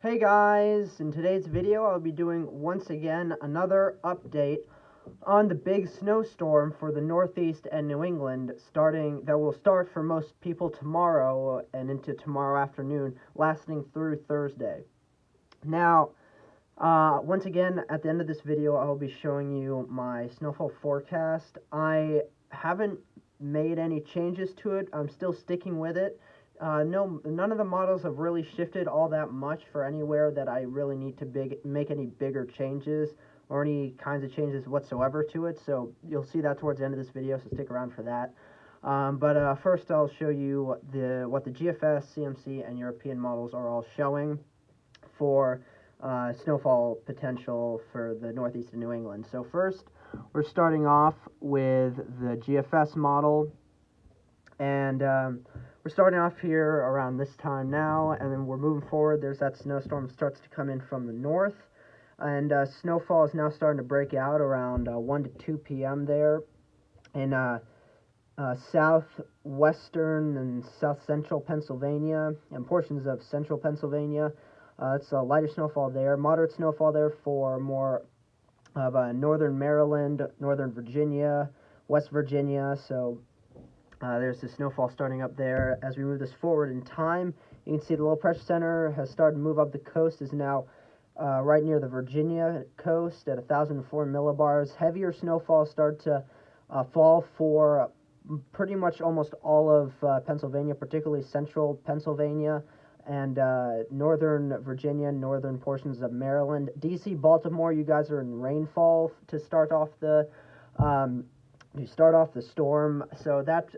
Hey guys, in today's video I'll be doing once again another update on the big snowstorm for the Northeast and New England that will start for most people tomorrow and into tomorrow afternoon, lasting through Thursday. Now, once again at the end of this video I'll be showing you my snowfall forecast. I haven't made any changes to it. I'm still sticking with it. None of the models have really shifted all that much for anywhere that I really need to make any bigger changes or any kinds of changes whatsoever to it. So you'll see that towards the end of this video, so stick around for that. But first I'll show you what the GFS, CMC, and European models are all showing for snowfall potential for the Northeast and New England. So first, we're starting off with the GFS model, and we're starting off here around this time now, and then we're moving forward. There's that snowstorm starts to come in from the north, and snowfall is now starting to break out around 1 to 2 p.m. there in southwestern and south central Pennsylvania and portions of central Pennsylvania. It's a lighter snowfall there, moderate snowfall there for more of northern Maryland, northern Virginia, West Virginia. So there's the snowfall starting up there. As we move this forward in time, you can see the low pressure center has started to move up the coast, is now right near the Virginia coast at 1,004 millibars. Heavier snowfall start to fall for pretty much almost all of Pennsylvania, particularly central Pennsylvania and northern Virginia, northern portions of Maryland. DC, Baltimore, you guys are in rainfall to start off the storm. So that,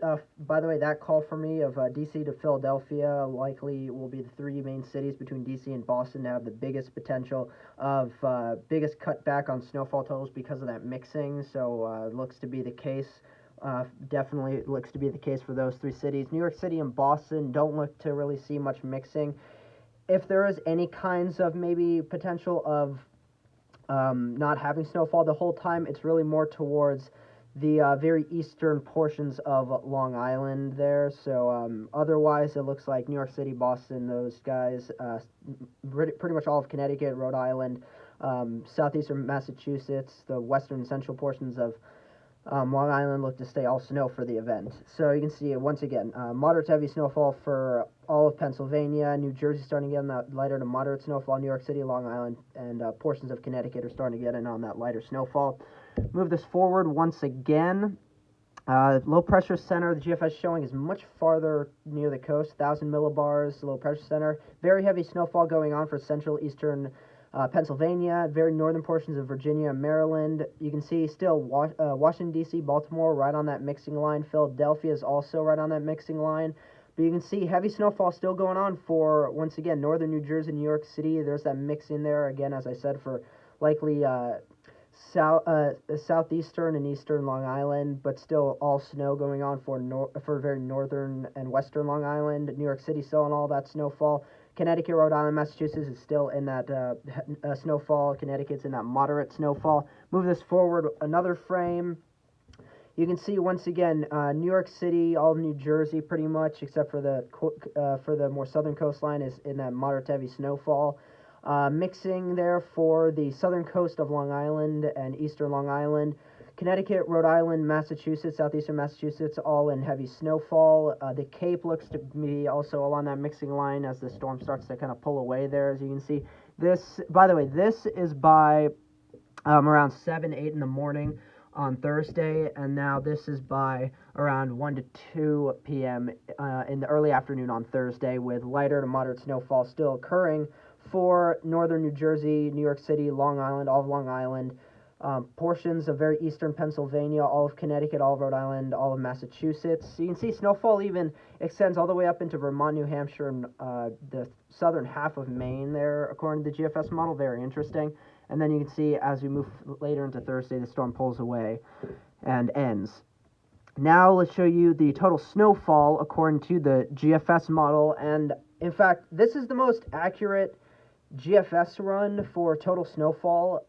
by the way, that call for me of DC to Philadelphia likely will be the three main cities between DC and Boston to have the biggest potential of biggest cutback on snowfall totals because of that mixing. So it looks to be the case. Definitely looks to be the case for those three cities. New York City and Boston don't look to really see much mixing. If there is any kinds of maybe potential of not having snowfall the whole time, it's really more towards the very eastern portions of Long Island there. So otherwise it looks like New York City, Boston, those guys, pretty much all of Connecticut, Rhode Island, southeastern Massachusetts, the western and central portions of Long Island look to stay all snow for the event. So you can see once again, moderate to heavy snowfall for all of Pennsylvania. New Jersey starting to get in that lighter to moderate snowfall. New York City, Long Island, and portions of Connecticut are starting to get in on that lighter snowfall. Move this forward once again. Low pressure center, the GFS showing is much farther near the coast, 1,000 millibars, low pressure center. Very heavy snowfall going on for central eastern Pennsylvania, very northern portions of Virginia and Maryland. You can see still Washington, D.C., Baltimore right on that mixing line. Philadelphia is also right on that mixing line. But you can see heavy snowfall still going on for, once again, northern New Jersey, New York City. There's that mix in there, again, as I said, for likely southeastern and eastern Long Island, but still all snow going on for very northern and western Long Island. New York City still in all that snowfall. Connecticut, Rhode Island, Massachusetts is still in that snowfall. Connecticut's in that moderate snowfall. Move this forward another frame. You can see once again, New York City, all of New Jersey pretty much, except for the more southern coastline, is in that moderate to heavy snowfall. Mixing there for the southern coast of Long Island and eastern Long Island. Connecticut, Rhode Island, Massachusetts, southeastern Massachusetts, all in heavy snowfall. The Cape looks to be also along that mixing line as the storm starts to kind of pull away there, as you can see. This, by the way, this is by around 7, 8 in the morning on Thursday, and now this is by around 1 to 2 p.m. In the early afternoon on Thursday, with lighter to moderate snowfall still occurring for northern New Jersey, New York City, Long Island, all of Long Island, portions of very eastern Pennsylvania, all of Connecticut, all of Rhode Island, all of Massachusetts. So you can see snowfall even extends all the way up into Vermont, New Hampshire, and the southern half of Maine there, according to the GFS model. Very interesting. And then you can see as we move later into Thursday, the storm pulls away and ends. Now let's show you the total snowfall according to the GFS model. And in fact, this is the most accurate GFS run for total snowfall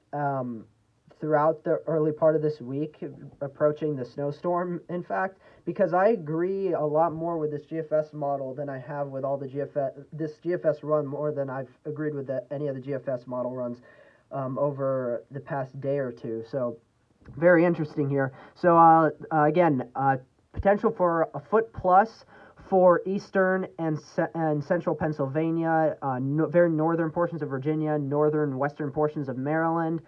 throughout the early part of this week, approaching the snowstorm, in fact, because I agree a lot more with this GFS model than I have with all the this GFS run more than I've agreed with any of the GFS model runs over the past day or two. So very interesting here. So again, potential for a foot plus for eastern and central Pennsylvania, very northern portions of Virginia, northern western portions of Maryland,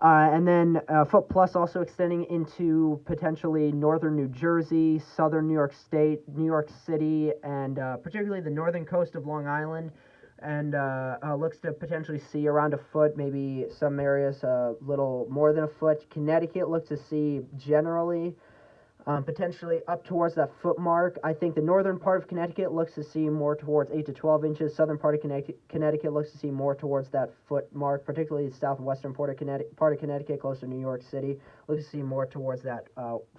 and then foot plus also extending into potentially northern New Jersey, southern New York State, New York City, and particularly the northern coast of Long Island. And looks to potentially see around a foot, maybe some areas a little more than a foot. Connecticut looks to see generally potentially up towards that foot mark. I think the northern part of Connecticut looks to see more towards 8 to 12 inches. Southern part of Connecticut looks to see more towards that foot mark, particularly the southwestern part of Connecticut, close to New York City, looks to see more towards that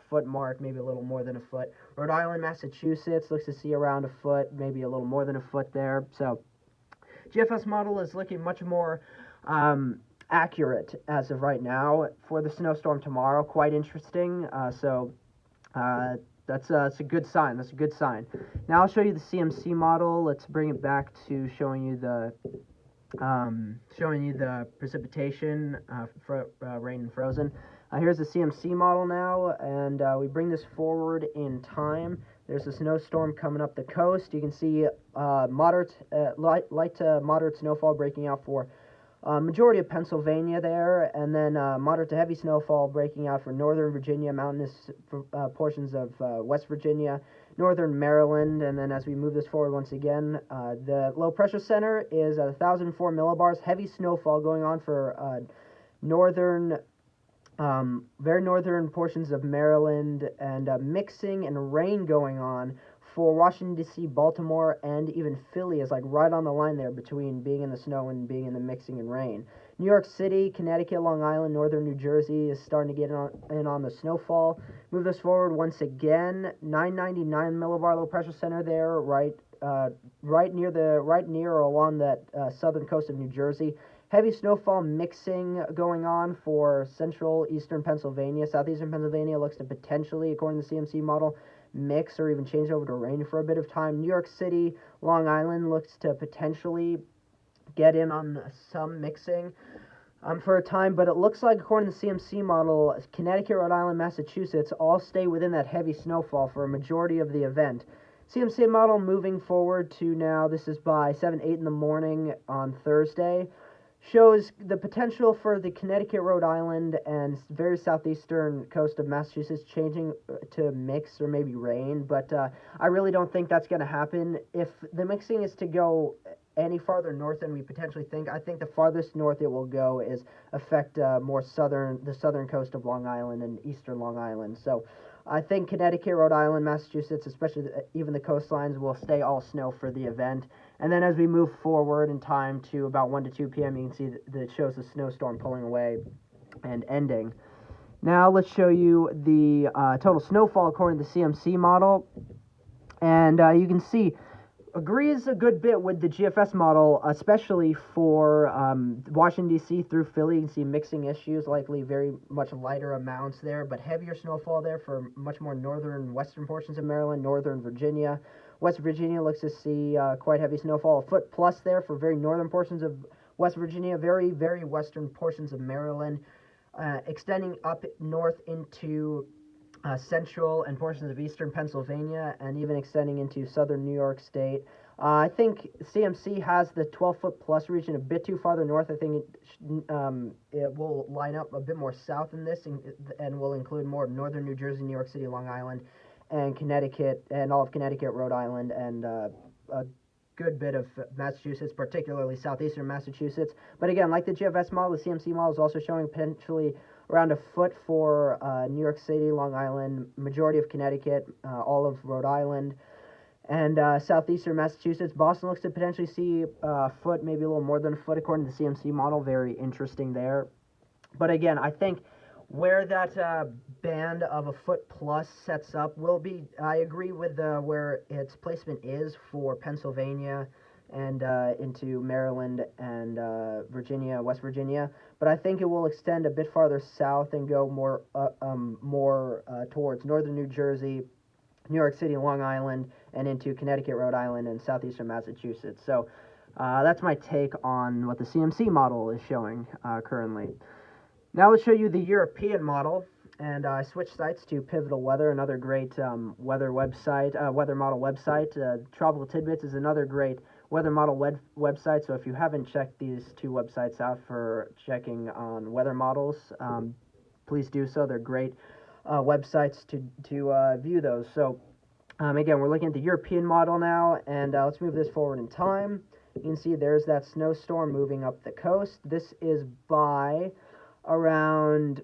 foot mark, maybe a little more than a foot. Rhode Island, Massachusetts looks to see around a foot, maybe a little more than a foot there. So GFS model is looking much more accurate as of right now for the snowstorm tomorrow. Quite interesting. That's a good sign. That's a good sign. Now I'll show you the CMC model. Let's bring it back to showing you the precipitation for rain and frozen. Here's the CMC model now, and we bring this forward in time. There's a snowstorm coming up the coast. You can see light to moderate snowfall breaking out for majority of Pennsylvania there, and then moderate to heavy snowfall breaking out for northern Virginia, mountainous portions of West Virginia, northern Maryland, and then as we move this forward once again, the low pressure center is at 1,004 millibars. Heavy snowfall going on for very northern portions of Maryland, and mixing and rain going on for Washington, D.C., Baltimore, and even Philly is like right on the line there between being in the snow and being in the mixing and rain. New York City, Connecticut, Long Island, northern New Jersey is starting to get in on the snowfall. Move this forward once again, 999 millibar low pressure center there, right near or along that southern coast of New Jersey. Heavy snowfall mixing going on for central eastern Pennsylvania. Southeastern Pennsylvania looks to potentially, according to the CMC model, mix or even change over to rain for a bit of time. New York City, Long Island looks to potentially get in on some mixing for a time, but it looks like, according to the CMC model, Connecticut, Rhode Island, Massachusetts all stay within that heavy snowfall for a majority of the event. CMC model moving forward to now, this is by 8 in the morning on Thursday, shows the potential for the Connecticut, Rhode Island, and very southeastern coast of Massachusetts changing to mix or maybe rain, but I really don't think that's going to happen. If the mixing is to go any farther north than we potentially think, I think the farthest north it will go is affect the southern coast of Long Island and eastern Long Island. So I think Connecticut, Rhode Island, Massachusetts, especially even the coastlines, will stay all snow for the event. And then as we move forward in time to about 1 to 2 p.m., you can see that it shows the snowstorm pulling away and ending. Now let's show you the total snowfall according to the CMC model. And you can see, agrees a good bit with the GFS model, especially for Washington, D.C. through Philly. You can see mixing issues, likely very much lighter amounts there, but heavier snowfall there for much more northern western portions of Maryland, northern Virginia. West Virginia looks to see quite heavy snowfall, a foot plus there for very northern portions of West Virginia, very, very western portions of Maryland, extending up north into central and portions of eastern Pennsylvania, and even extending into southern New York State. I think CMC has the 12-foot plus region a bit too farther north. I think it will line up a bit more south in this and will include more northern New Jersey, New York City, Long Island, and Connecticut, and all of Connecticut, Rhode Island, and a good bit of Massachusetts, particularly southeastern Massachusetts. But again, like the GFS model, the CMC model is also showing potentially around a foot for New York City, Long Island, majority of Connecticut, all of Rhode Island, and southeastern Massachusetts. Boston looks to potentially see a foot, maybe a little more than a foot, according to the CMC model. Very interesting there. But again, I think where that band of a foot plus sets up will be, I agree with where its placement is for Pennsylvania and into Maryland and West Virginia. But I think it will extend a bit farther south and go more towards northern New Jersey, New York City, Long Island, and into Connecticut, Rhode Island, and southeastern Massachusetts. So that's my take on what the CMC model is showing currently. Now let's show you the European model, and I switched sites to Pivotal Weather, another great weather model website. Tropical Tidbits is another great weather model website, so if you haven't checked these two websites out for checking on weather models, please do so. They're great websites to view those. So again, we're looking at the European model now, and let's move this forward in time. You can see there's that snowstorm moving up the coast. This is by around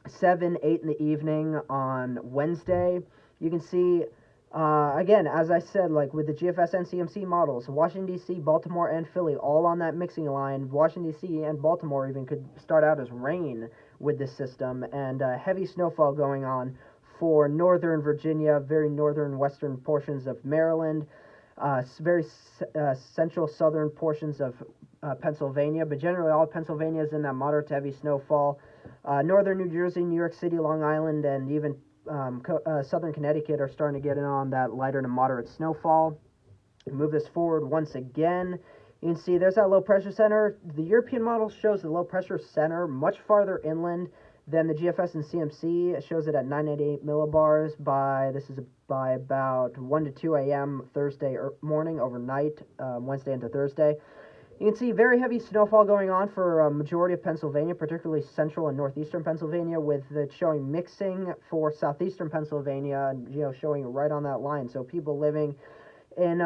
7, 8 in the evening on Wednesday. You can see, again, as I said, like with the GFS and CMC models, Washington, D.C., Baltimore, and Philly all on that mixing line. Washington, D.C., and Baltimore even could start out as rain with this system, and heavy snowfall going on for northern Virginia, very northern western portions of Maryland, very central southern portions of Pennsylvania, but generally all of Pennsylvania is in that moderate to heavy snowfall. Northern New Jersey, New York City, Long Island, and even southern Connecticut are starting to get in on that lighter to moderate snowfall. Move this forward once again. You can see there's that low pressure center. The European model shows the low pressure center much farther inland than the GFS and CMC. It shows it at 998 millibars by about 1 to 2 a.m. Thursday morning, overnight, Wednesday into Thursday. You can see very heavy snowfall going on for a majority of Pennsylvania, particularly central and northeastern Pennsylvania, with it showing mixing for southeastern Pennsylvania, showing right on that line. So people living in,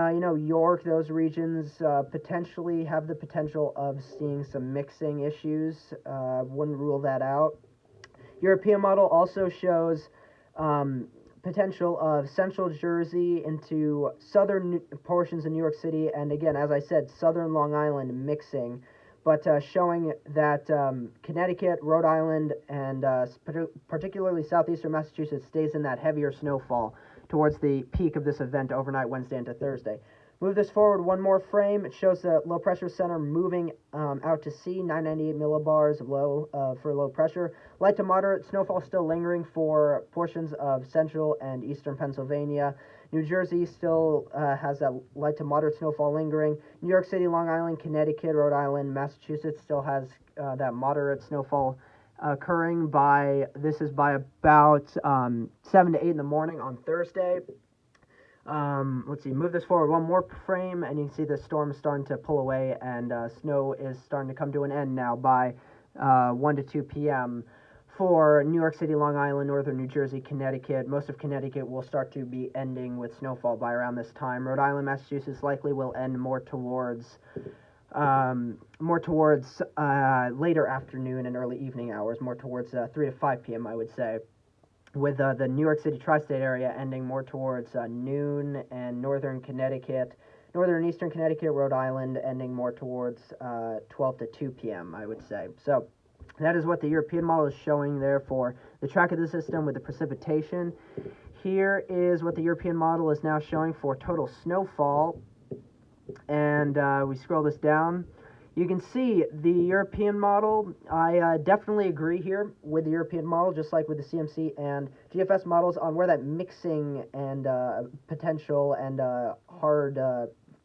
York, those regions potentially have the potential of seeing some mixing issues. Wouldn't rule that out. European model also shows potential of central Jersey into southern portions of New York City, and again, as I said, southern Long Island mixing, but showing that Connecticut, Rhode Island, and particularly southeastern Massachusetts stays in that heavier snowfall towards the peak of this event overnight Wednesday into Thursday. Move this forward one more frame. It shows the low pressure center moving out to sea, 998 millibars of low for low pressure. Light to moderate snowfall still lingering for portions of central and eastern Pennsylvania. New Jersey still has that light to moderate snowfall lingering. New York City, Long Island, Connecticut, Rhode Island, Massachusetts still has that moderate snowfall occurring by about 7 to 8 in the morning on Thursday. Let's see, move this forward one more frame, and you can see the storm is starting to pull away, and snow is starting to come to an end now by 1 to 2 p.m. for New York City, Long Island, northern New Jersey, Connecticut. Most of Connecticut will start to be ending with snowfall by around this time. Rhode Island, Massachusetts likely will end more towards later afternoon and early evening hours, more towards 3 to 5 p.m., I would say, with the New York City tri-state area ending more towards noon, and northern and eastern Connecticut, Rhode Island ending more towards 12 to 2 p.m., I would say. So that is what the European model is showing there for the track of the system with the precipitation. Here is what the European model is now showing for total snowfall, and we scroll this down. You can see the European model. I definitely agree here with the European model, just like with the CMC and GFS models, on where that mixing and potential and hard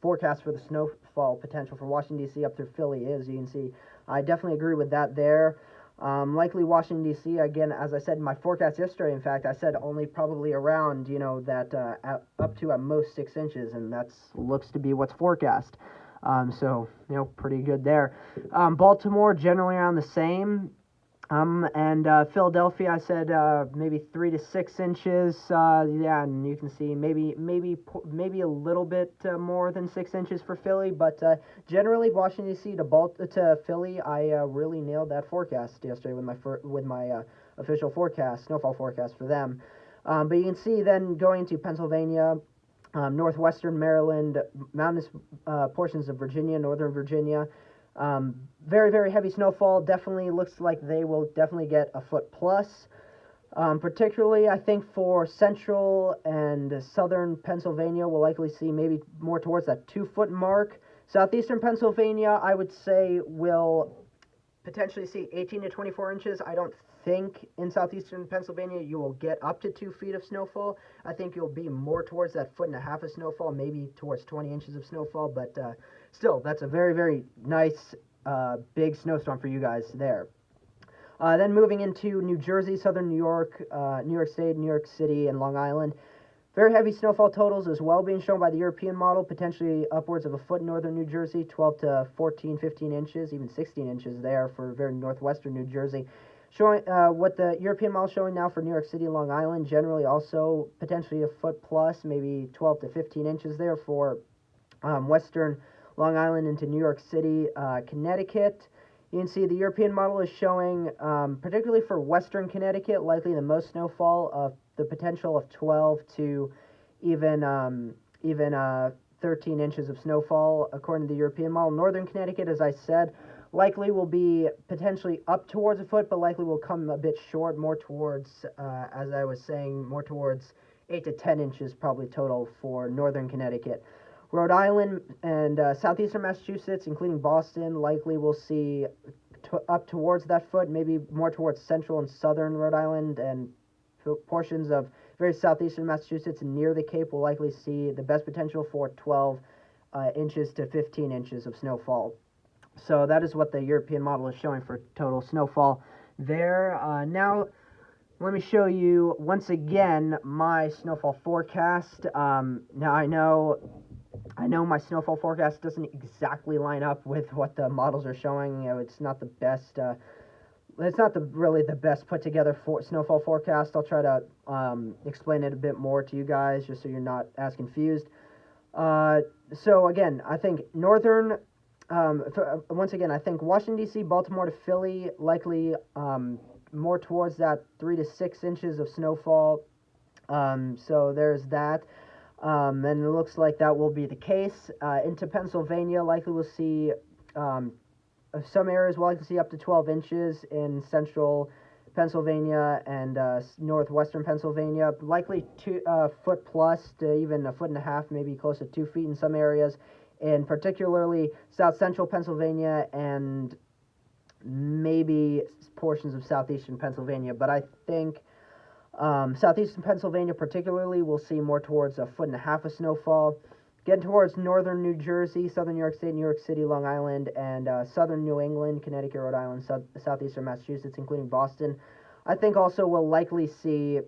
forecast for the snowfall potential for Washington, D.C. up through Philly is. You can see I definitely agree with that there. Likely Washington, D.C., again, as I said in my forecast yesterday, in fact, I said only probably around, that up to at most 6 inches, and that looks to be what's forecast. So, pretty good there. Baltimore, generally around the same. And Philadelphia, I said maybe 3 to 6 inches. Yeah, and you can see maybe a little bit more than 6 inches for Philly. But generally, Washington D.C. to Philly, I really nailed that forecast yesterday with my official forecast, snowfall forecast for them. But you can see then going to Pennsylvania, northwestern Maryland, mountainous portions of Virginia, northern Virginia. Very, very heavy snowfall. Definitely looks like they will definitely get a foot plus. Particularly, I think for central and southern Pennsylvania, we'll likely see maybe more towards that 2 foot mark. Southeastern Pennsylvania, I would say, will potentially see 18 to 24 inches. I don't think in southeastern Pennsylvania you will get up to 2 feet of snowfall. I think you'll be more towards that 1.5 foot of snowfall, maybe towards 20 inches of snowfall, but still, that's a very, very nice big snowstorm for you guys there. Then moving into New Jersey, southern New York, New York State, New York City, and Long Island. Very heavy snowfall totals as well being shown by the European model, potentially upwards of a foot in northern New Jersey, 12 to 14, 15 inches, even 16 inches there for very northwestern New Jersey. Showing what the European model is showing now for New York City and Long Island, generally also potentially a foot plus, maybe 12 to 15 inches there for western Long Island into New York City, Connecticut. You can see the European model is showing, particularly for western Connecticut, likely the most snowfall of the potential of 12 to even 13 inches of snowfall according to the European model. Northern Connecticut, as I said, likely will be potentially up towards a foot, but likely will come a bit short, more towards, as I was saying, more towards 8 to 10 inches probably total for northern Connecticut. Rhode Island and southeastern Massachusetts, including Boston, likely will see up towards that foot, maybe more towards central and southern Rhode Island, and portions of very southeastern Massachusetts and near the Cape will likely see the best potential for 12 inches to 15 inches of snowfall. So that is what the European model is showing for total snowfall there. Now, let me show you once again my snowfall forecast. Now I know my snowfall forecast doesn't exactly line up with what the models are showing. You know, it's not the best. It's not really the best put together snowfall forecast. I'll try to explain it a bit more to you guys, just so you're not as confused. So again, I think northern. Once again, I think Washington D.C., Baltimore to Philly, likely more towards that 3 to 6 inches of snowfall. So there's that. And it looks like that will be the case. Into Pennsylvania, likely we'll see some areas will likely see up to 12 inches in central Pennsylvania and northwestern Pennsylvania. Likely 2 foot plus to even 1.5 foot, maybe close to 2 feet in some areas. In particularly south central Pennsylvania and maybe portions of southeastern Pennsylvania. But I think southeastern Pennsylvania particularly will see more towards 1.5 foot of snowfall. Getting towards northern New Jersey, southern New York State, New York City, Long Island, and southern New England, Connecticut, Rhode Island, southeastern Massachusetts, including Boston, I think also will likely see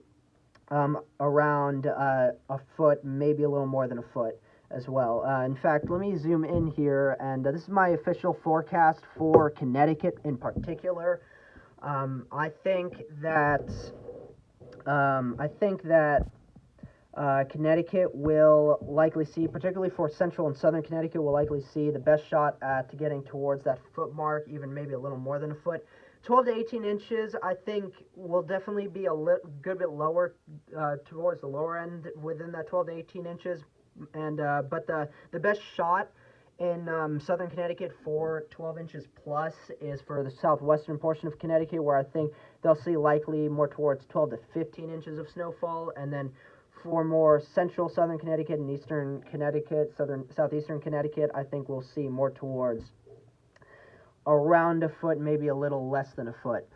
around a foot, maybe a little more than a foot as well. In fact, let me zoom in here, and this is my official forecast for Connecticut in particular. I think that Connecticut will likely see, particularly for central and southern Connecticut, will likely see the best shot at getting towards that foot mark, even maybe a little more than a foot. 12 to 18 inches, I think, will definitely be a good bit lower towards the lower end within that 12 to 18 inches. And but the best shot in southern Connecticut for 12 inches plus is for the southwestern portion of Connecticut, where I think they'll see likely more towards 12 to 15 inches of snowfall, and then for more central southern Connecticut and eastern Connecticut, southeastern Connecticut, I think we'll see more towards around a foot, maybe a little less than a foot.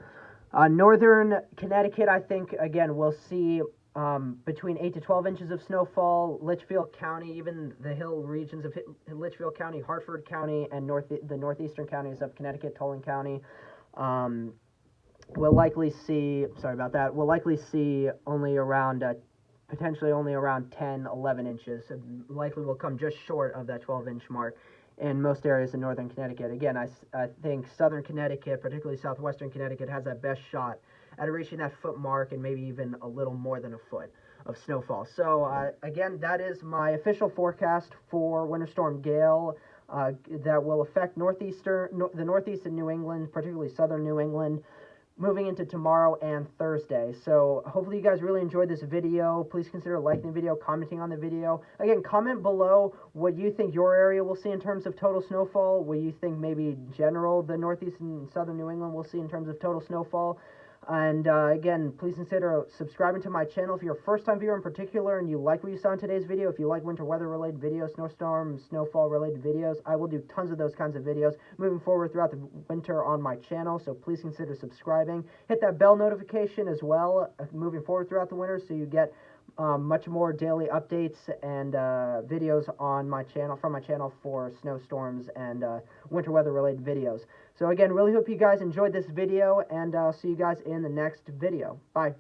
Northern Connecticut, I think, again, we'll see between 8 to 12 inches of snowfall. Litchfield County, even the hill regions of Litchfield County, Hartford County, and the northeastern counties of Connecticut, Tolan County, we'll likely see, we'll likely see only around, potentially only around 10, 11 inches. It likely will come just short of that 12-inch mark in most areas in northern Connecticut. Again, I think southern Connecticut, particularly southwestern Connecticut, has that best shot at reaching that foot mark and maybe even a little more than a foot of snowfall. So again, that is my official forecast for Winter Storm Gail that will affect the northeast of New England, particularly southern New England, moving into tomorrow and Thursday. So hopefully you guys really enjoyed this video. Please consider liking the video, commenting on the video. Again, comment below what you think your area will see in terms of total snowfall, what you think maybe general the northeast and southern New England will see in terms of total snowfall. And again, please consider subscribing to my channel if you're a first-time viewer in particular and you like what you saw in today's video. If you like winter weather-related videos, snowstorm, snowfall-related videos, I will do tons of those kinds of videos moving forward throughout the winter on my channel, so please consider subscribing. Hit that bell notification as well moving forward throughout the winter so you get much more daily updates and videos on my channel, from my channel, for snowstorms and winter weather related videos. So again, really hope you guys enjoyed this video, and I'll see you guys in the next video. Bye.